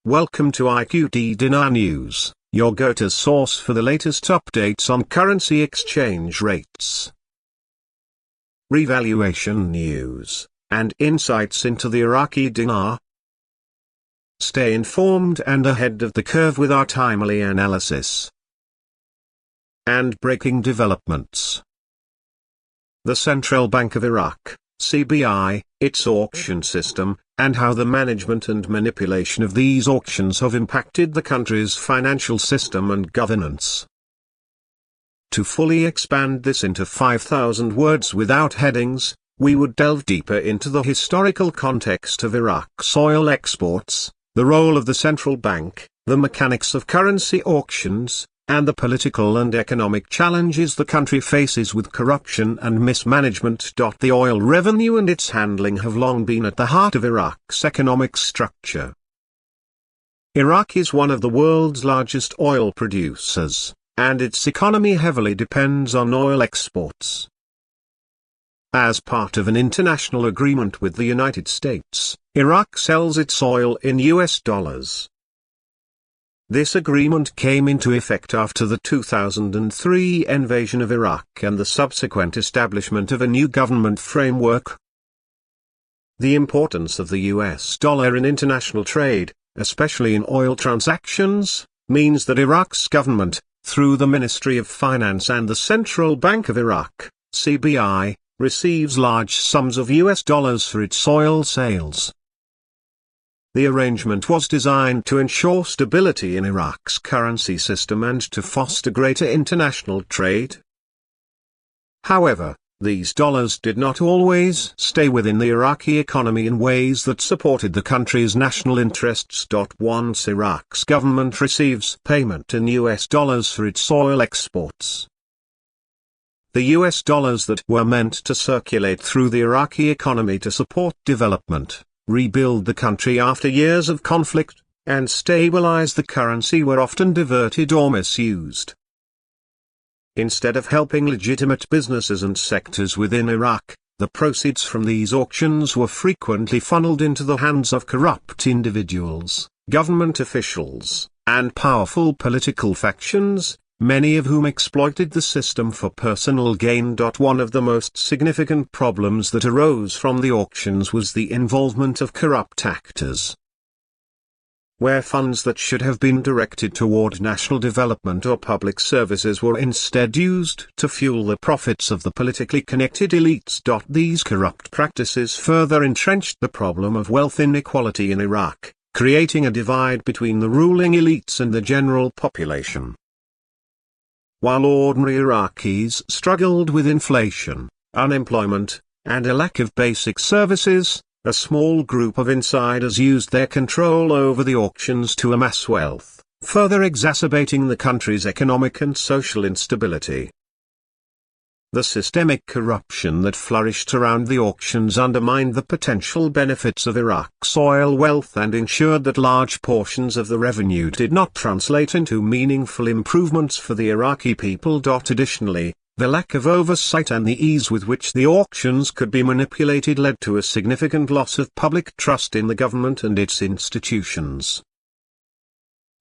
Welcome to IQD Dinar News, your go-to source for the latest updates on currency exchange rates, revaluation news, and insights into the Iraqi dinar. Stay informed and ahead of the curve with our timely analysis and breaking developments. The Central Bank of Iraq, CBI, its auction system, and how the management and manipulation of these auctions have impacted the country's financial system and governance. To fully expand this into 5,000 words without headings, we would delve deeper into the historical context of Iraq's oil exports, the role of the central bank, the mechanics of currency auctions, and the political and economic challenges the country faces with corruption and mismanagement. The oil revenue and its handling have long been at the heart of Iraq's economic structure. Iraq is one of the world's largest oil producers, and its economy heavily depends on oil exports. As part of an international agreement with the United States, Iraq sells its oil in US dollars. This agreement came into effect after the 2003 invasion of Iraq and the subsequent establishment of a new government framework. The importance of the US dollar in international trade, especially in oil transactions, means that Iraq's government, through the Ministry of Finance and the Central Bank of Iraq, CBI, receives large sums of US dollars for its oil sales. The arrangement was designed to ensure stability in Iraq's currency system and to foster greater international trade. However, these dollars did not always stay within the Iraqi economy in ways that supported the country's national interests. Once Iraq's government receives payment in US dollars for its oil exports, the US dollars that were meant to circulate through the Iraqi economy to support development, rebuild the country after years of conflict, and stabilize the currency were often diverted or misused. Instead of helping legitimate businesses and sectors within Iraq, the proceeds from these auctions were frequently funneled into the hands of corrupt individuals, government officials, and powerful political factions, many of whom exploited the system for personal gain. One of the most significant problems that arose from the auctions was the involvement of corrupt actors, where funds that should have been directed toward national development or public services were instead used to fuel the profits of the politically connected elites. These corrupt practices further entrenched the problem of wealth inequality in Iraq, creating a divide between the ruling elites and the general population. While ordinary Iraqis struggled with inflation, unemployment, and a lack of basic services, a small group of insiders used their control over the auctions to amass wealth, further exacerbating the country's economic and social instability. The systemic corruption that flourished around the auctions undermined the potential benefits of Iraq's oil wealth and ensured that large portions of the revenue did not translate into meaningful improvements for the Iraqi people. Additionally, the lack of oversight and the ease with which the auctions could be manipulated led to a significant loss of public trust in the government and its institutions.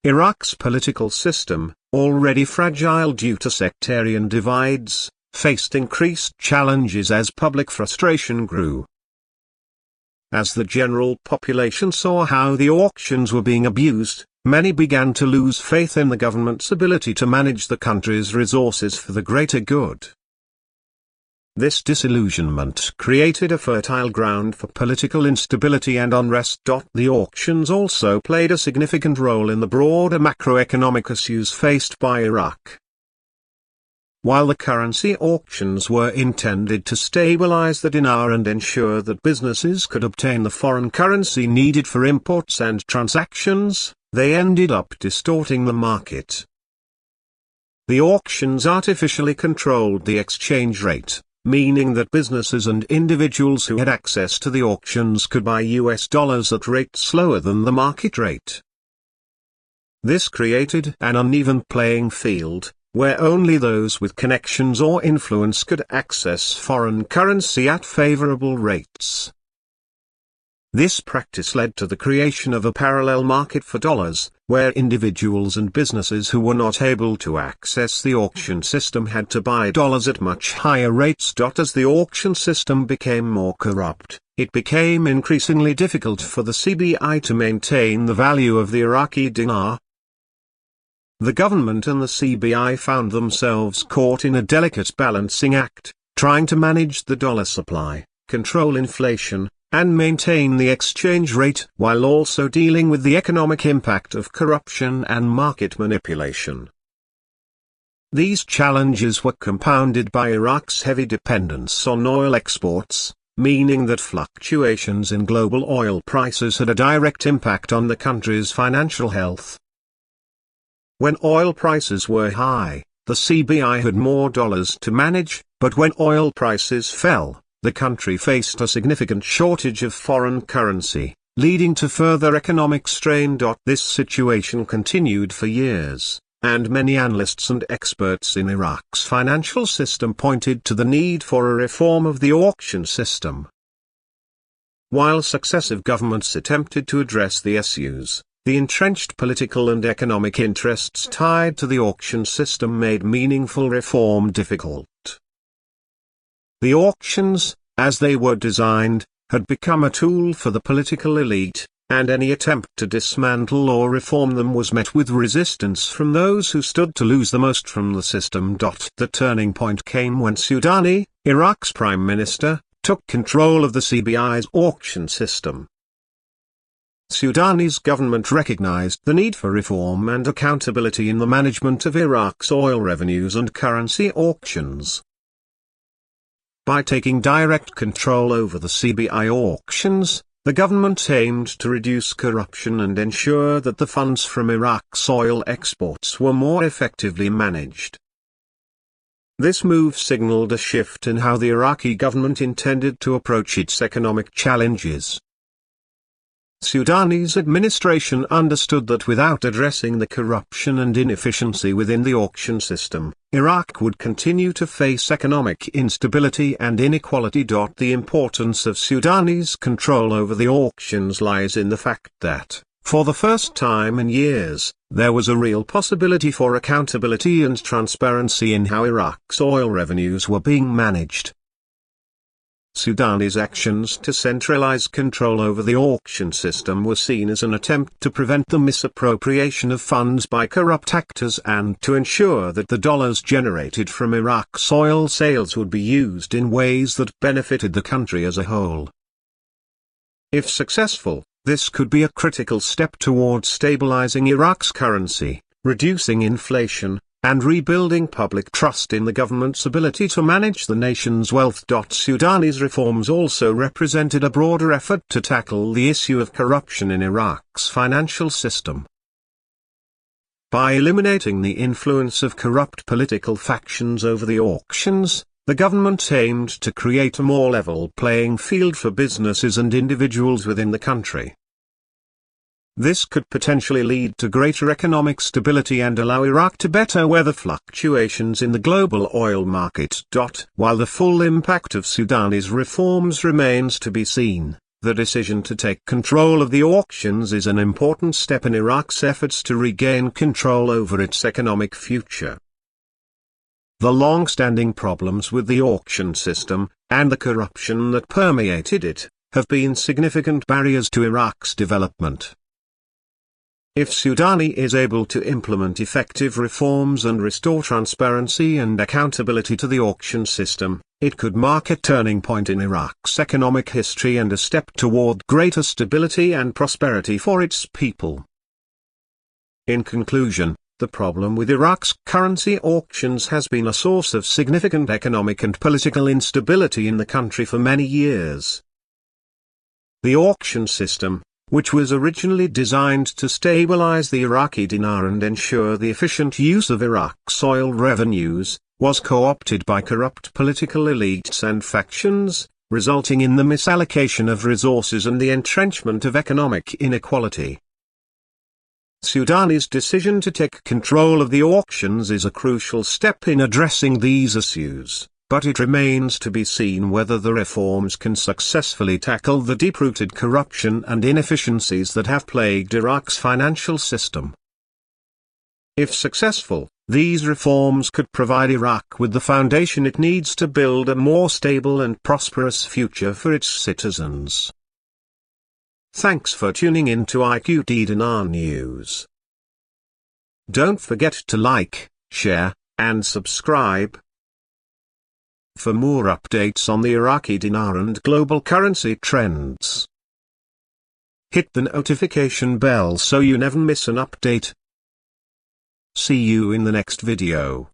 Iraq's political system, already fragile due to sectarian divides, faced increased challenges as public frustration grew. As the general population saw how the auctions were being abused, many began to lose faith in the government's ability to manage the country's resources for the greater good. This disillusionment created a fertile ground for political instability and unrest. The auctions also played a significant role in the broader macroeconomic issues faced by Iraq. While the currency auctions were intended to stabilize the dinar and ensure that businesses could obtain the foreign currency needed for imports and transactions, they ended up distorting the market. The auctions artificially controlled the exchange rate, meaning that businesses and individuals who had access to the auctions could buy US dollars at rates lower than the market rate. This created an uneven playing field, where only those with connections or influence could access foreign currency at favorable rates. This practice led to the creation of a parallel market for dollars, where individuals and businesses who were not able to access the auction system had to buy dollars at much higher rates. As the auction system became more corrupt, it became increasingly difficult for the CBI to maintain the value of the Iraqi dinar. The government and the CBI found themselves caught in a delicate balancing act, trying to manage the dollar supply, control inflation, and maintain the exchange rate while also dealing with the economic impact of corruption and market manipulation. These challenges were compounded by Iraq's heavy dependence on oil exports, meaning that fluctuations in global oil prices had a direct impact on the country's financial health. When oil prices were high, the CBI had more dollars to manage, but when oil prices fell, the country faced a significant shortage of foreign currency, leading to further economic strain. This situation continued for years, and many analysts and experts in Iraq's financial system pointed to the need for a reform of the auction system. While successive governments attempted to address the issues, the entrenched political and economic interests tied to the auction system made meaningful reform difficult. The auctions, as they were designed, had become a tool for the political elite, and any attempt to dismantle or reform them was met with resistance from those who stood to lose the most from the system. The turning point came when Sudani, Iraq's prime minister, took control of the CBI's auction system. Sudani's government recognized the need for reform and accountability in the management of Iraq's oil revenues and currency auctions. By taking direct control over the CBI auctions, the government aimed to reduce corruption and ensure that the funds from Iraq's oil exports were more effectively managed. This move signaled a shift in how the Iraqi government intended to approach its economic challenges. Sudani's administration understood that without addressing the corruption and inefficiency within the auction system, Iraq would continue to face economic instability and inequality. The importance of Sudani's control over the auctions lies in the fact that, for the first time in years, there was a real possibility for accountability and transparency in how Iraq's oil revenues were being managed. Sudani's actions to centralize control over the auction system were seen as an attempt to prevent the misappropriation of funds by corrupt actors and to ensure that the dollars generated from Iraq's oil sales would be used in ways that benefited the country as a whole. If successful, this could be a critical step towards stabilizing Iraq's currency, reducing inflation, and rebuilding public trust in the government's ability to manage the nation's wealth. Sudani's reforms also represented a broader effort to tackle the issue of corruption in Iraq's financial system. By eliminating the influence of corrupt political factions over the auctions, the government aimed to create a more level playing field for businesses and individuals within the country. This could potentially lead to greater economic stability and allow Iraq to better weather fluctuations in the global oil market. While the full impact of Sudani's reforms remains to be seen, the decision to take control of the auctions is an important step in Iraq's efforts to regain control over its economic future. The long-standing problems with the auction system, and the corruption that permeated it, have been significant barriers to Iraq's development. If Sudani is able to implement effective reforms and restore transparency and accountability to the auction system, it could mark a turning point in Iraq's economic history and a step toward greater stability and prosperity for its people. In conclusion, the problem with Iraq's currency auctions has been a source of significant economic and political instability in the country for many years. The auction system, which was originally designed to stabilize the Iraqi dinar and ensure the efficient use of Iraq's oil revenues, was co-opted by corrupt political elites and factions, resulting in the misallocation of resources and the entrenchment of economic inequality. Sudani's decision to take control of the auctions is a crucial step in addressing these issues, but it remains to be seen whether the reforms can successfully tackle the deep-rooted corruption and inefficiencies that have plagued Iraq's financial system. If successful, these reforms could provide Iraq with the foundation it needs to build a more stable and prosperous future for its citizens. Thanks for tuning in to IQD Dinar News. Don't forget to like, share, and subscribe. For more updates on the Iraqi dinar and global currency trends, hit the notification bell so you never miss an update. See you in the next video.